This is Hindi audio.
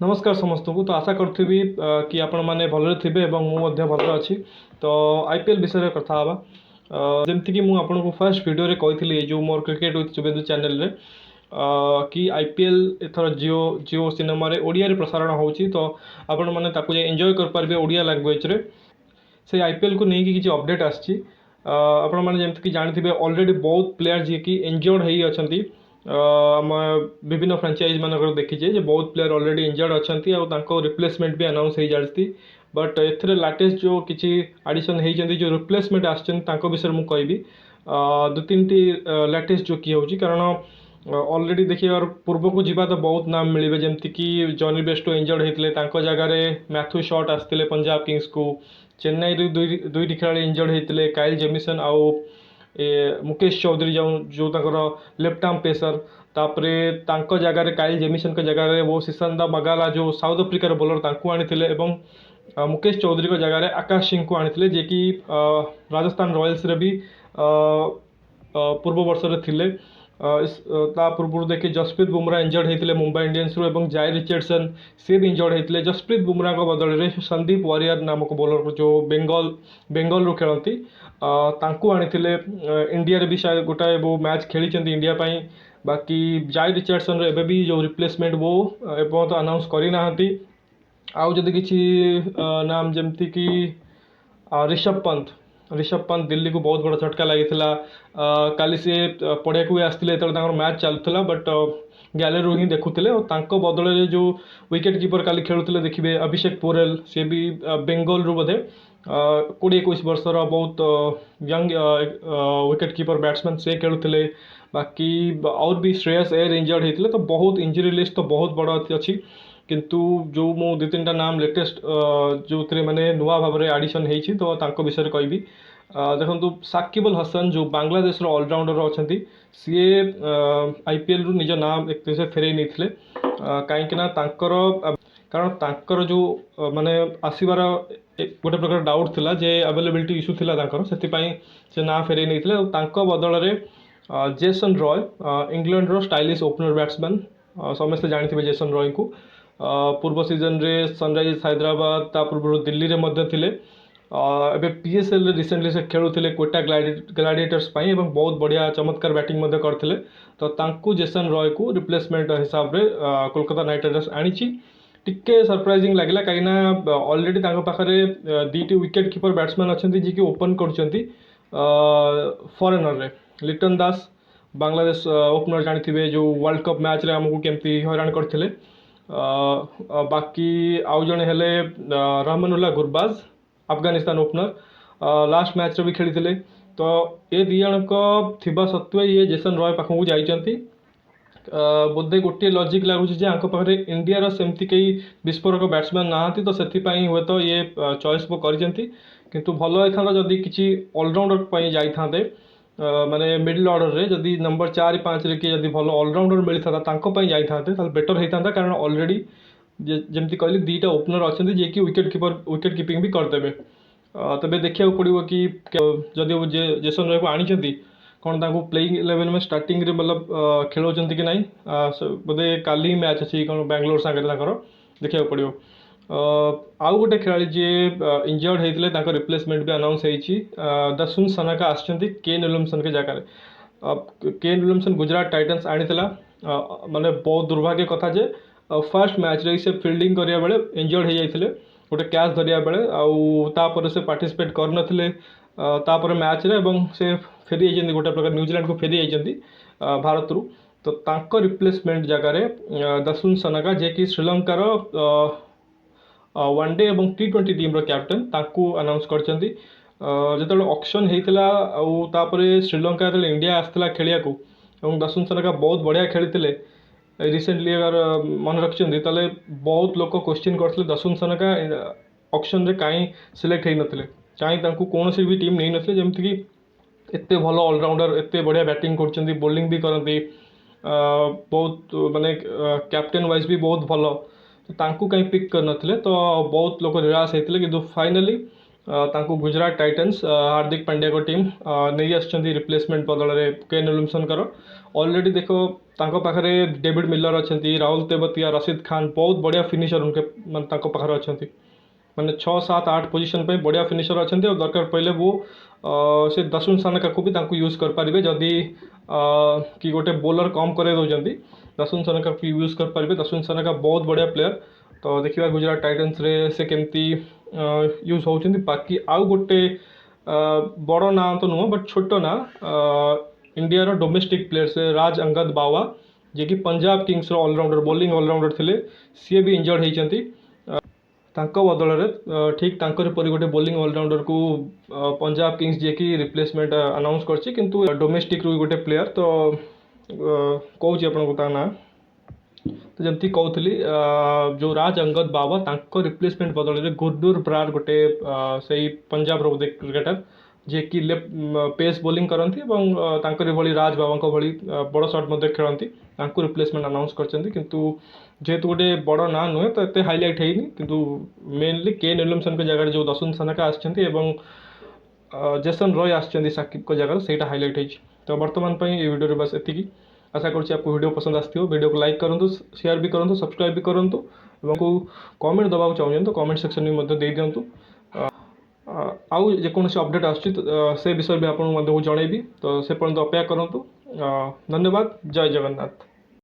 नमस्कार समस्त को। तो आशा करी कि आपण मैंने भलरे थे और मुझे भलरे अच्छी। तो आईपीएल विषय में कथा जमती कि मुझे फास्ट वीडियो रे कही जो मोर क्रिकेट विथ शुभेंदु चैनल रे कि आईपीएल एथर जियो जियो सिनेमा रे ओडिया रे प्रसारण होची। तो आपण मैंने एंजॉय कर पारे ओडिया लैंग्वेज रे से आईपीएल को लेकिन किसी अपडेट आसी। आपण मैंने जमीक जानते ऑलरेडी बहुत प्लेयर जी कि इंजर्ड हो अच्छा आम विभिन्न फ्रांचाइज मानक देखीचे जे बहुत प्लेयर ऑलरेडी इंजर्ड अच्छा रिप्लेसमेंट भी अनाउंस हो जाती। बट एथरे लाटेस्ट जो किसी आडिशन होती जो रिप्लेसमेंट आसछन विषय मुझे कहि दु तीन टी लाटेस्ट जो किए होची कारण ऑलरेडी देखिए पूर्व को जीवा तो बहुत नाम मिले जमती कि जॉनी बेस्टो इंजर्ड होते जगार मैथ्यू शॉट आसते पंजाब किंग्स को। चेन्नई दुईटी खेला इंजर्ड होते काइल जेमिसन आउ मुकेश चौधरी जो लेफ्ट आर्म पेसर तापरे जगार काइल जेमिसन जगार वो सिसांदा मगाला जो साउथ अफ्रिकार बोलर आनी मुकेश चौधरी को जगार आकाश सिंह को आनी जे कि राजस्थान रॉयल्स रे भी पूर्व वर्ष थे। पूर्व देखिए जसप्रीत बुमराह इंजर्ड होते मुंबई इंडियंस रू जाय रिचर्डसन सी भी इंजर्ड होते। जसप्रीत बुमराह बदल में संदीप वारियर नामक बोलर जो बेंगल रू खेलती आनी इंडिया रे भी शायद गोटाए वो मैच खेली इंडिया पाई। बाकी जाय रिचर्डसन एवं भी जो रिप्लेसमेंट वो एवं तो अनाउंस करना आउ जदि किसी नाम जमती कि ऋषभ पंत दिल्ली को बहुत बड़ा झटका लगी काली सी पड़िया भी आसते मैच चलूला बट गैलरी ही देखुले और बदल में जो विकेट कीपर काली खेलुले देखिए अभिषेक पोरेल सी भी बेंगल रू बोधे 20-21 वर्षर बहुत यंग विकेट कीपर बैट्समैन से खेलुले। बाकी और भी श्रेयस अय्यर इंजर्ड होते तो बहुत इंजरी लिस्ट तो बहुत बड़ा अच्छी किंतु जो मो दु तीन नाम लेटेस्ट जो मैंने नुआ भाव में आडिशन होती तो विषय कहि देखो साकिब अल हसन जो बांग्लादेश ऑलराउंडर अच्छा सी आईपीएल रु निज नाम एक से फेरई नहीं कहीं कारण तांकर जो माने आसबार गोटे प्रकार डाउट थिला जे अवेलेबिलिटी इशू थिला से ना फेरई नहीं बदल में जेसन रॉय इंग्लैंड रो स्टाइलिश ओपनर बैट्समैन समस्ते जानते जेसन रॉय को पूर्व सीजन रे सनराइजर्स हैदराबाद ता पूर्व दिल्ली रे मध्य थिले एबे पीएसएल रिसेंटली से खेलुले कोटा ग्लाडिएटर्स बहुत बढ़िया चमत्कार बैटिंग करते तो तांकु जेसन रॉय को रिप्लेसमेंट हिसाब रे कोलकाता नाइट राइडर्स आनी टिके सरप्राइजिंग लगे कहीं ऑलरेडी पाखे दीटी विकेट कीपर बैट्समैन अच्छा जी कि ओपन कर फॉरेनर रे लिटन दास बांग्लादेश ओपनर जानते जो वर्ल्ड कप मैच रे आमको केमती हैरान करते। बाकी आउ जड़े हेले Rahmanullah Gurbaz Afghanistan opener last match भी खेली तो ये दी जनक थिबा सत्वे ये जेसन रॉय पाखक जाइंट बोधे गोटे लॉजिक लगुच पाखे इंडिया सेमती कई विस्फोरक बैट्समैन ना तो से हे तो ये चॉइस वो किंतु भल होता जदि किसी ऑलराउंडर जाते माने मिडिल ऑर्डर रे जदि नंबर 4-5 रे किए भल ऑलराउंडर मिलता जाते बेटर होता कारण ऑलरेडी जमती कहली दीटा ओपनर अच्छा जी कि विकेट कीपिंग भी करदे। तबे देखा पड़ो कि जदि जेसन रॉय को आनी कौन ताको प्लेइंग 11 में स्टार्टिंग रे मतलब खेलोचंती कि नहीं बोधे काली मैच अच्छी कौन बैंगलोर सागर देखा पड़ो। आउ गोटे खेलाड़ी जी इंजर्ड होते रिप्लेसमेंट भी अनाउंस होती दसुन सनाका आसछंती केन विलियमसन के जगह केन विलियमसन गुजरात टाइटन्स आनी माने बहुत दुर्भाग्य कथा जे फर्स्ट मैच रे से फील्डिंग करिया बेले इंजर्ड हो जाते गोटे कैच धरिया बेले आउ से पार्टिसिपेट करनथिले मैच रे एवं से फेरी जाइए गोटे प्रकार न्यूजीलैंड को फेरी जाइए भारत रु तो तांको रिप्लेसमेंट जगार दसुन सनाका जे कि श्रीलंकार वनडे और T20 टीम कैप्टेन ताकू अनाउंस करछंती जो ऑक्शन होता श्रीलंका जो इंडिया आसला खेलिया को दसुन सनाका बहुत बढ़िया खेली रिसेंटली अगर मन रखिंट ताले बहुत लोग क्वेश्चन करते दसुन सनाका ऑक्शन रे कहीं सिलेक्ट हो नथिले कहीं कौन सी भी टीम नहीं नथिले जमती कि एते भल ऑलराउंडर एते बढ़िया बैटिंग करछंती बॉलिंग भी करती बहुत माने कैप्टेन वाइज भी बहुत भल कहीं पिक कर नथिले तो बहुत लोग निराश होते कि फाइनाली तांको गुजरात टाइटन्स हार्दिक पांड्या को टीम नहीं आछंती रिप्लेसमेंट बदल में केन विलियमसन कर ऑलरेडी देखो तांको पाखरे डेविड मिलर अछंती राहुल तेवतिया रशीद खान बहुत बढ़िया फिनिशर उनके माने तांको पाखरे अछंती मैंने 6 7 8 पोजीशन पे बढ़िया फिनिशर अच्छे और दरकार पहले वो से दशुन सानका को भी तांको यूज कर पारे जदि कि गोटे बोलर कम करे दौरान दशुन सानका को यूज कर पारे दशुन सानका बहुत बढ़िया प्लेयर तो देखा गुजरात टाइटन्स रे से केमती यूज होती बाकी आउ गोटे बड़ ना तो नुह बट छोट ना इंडिया रो डोमेस्टिक प्लेयर से राज अंगद बावा जे कि पंजाब किंग्स रो ऑलराउंडर बॉलिंग ऑलराउंडर थिले सी भी इंजर्ड होती तांको बदल ठीक तांकर परि गोटे बॉलिंग ऑलराउंडर को पंजाब किंग्स जे कि रिप्लेसमेंट अनाउंस करछि किंतु डोमेस्टिक रू गोटे प्लेयर तो कहूँ आपन ना तो जमती कहूली जो राज अंगद बाबा तांको रिप्लेसमेंट बदल में गुरनूर ब्रार गोटे से पंजाब रो क्रिकेटर जे कि लेफ्ट पेस बॉलिंग करती तांकरी भली राज बाबा भली बड़ शॉट मध्य खेलती तांको रिप्लेसमेंट अनाउंस करछंती किंतु जेहेतु गोटे बड़ ना नुहे तो एत हाईलाइट है किंतु मेनली केन विलियमसन के जगह जो दशुन सानका आछंती एवं जेसन रॉय आछंती साकिब को जगह सेटा हाईलाइट है तो वर्तमान ये वीडियो रे बस एतिकी आशा करुँच आपको वीडियो पसंद आसो वीडियो को लाइक करूँ शेयर भी करूँ सब्सक्राइब भी करूँ और कमेंट दबा चाहूँ तो कमेंट सेक्शन में दे दिंतु आउ जेकोसी अपडेट से विषय भी आपको जनइबी तो से पर्यंत अपेक्षा करूँ धन्यवाद जय जगन्नाथ।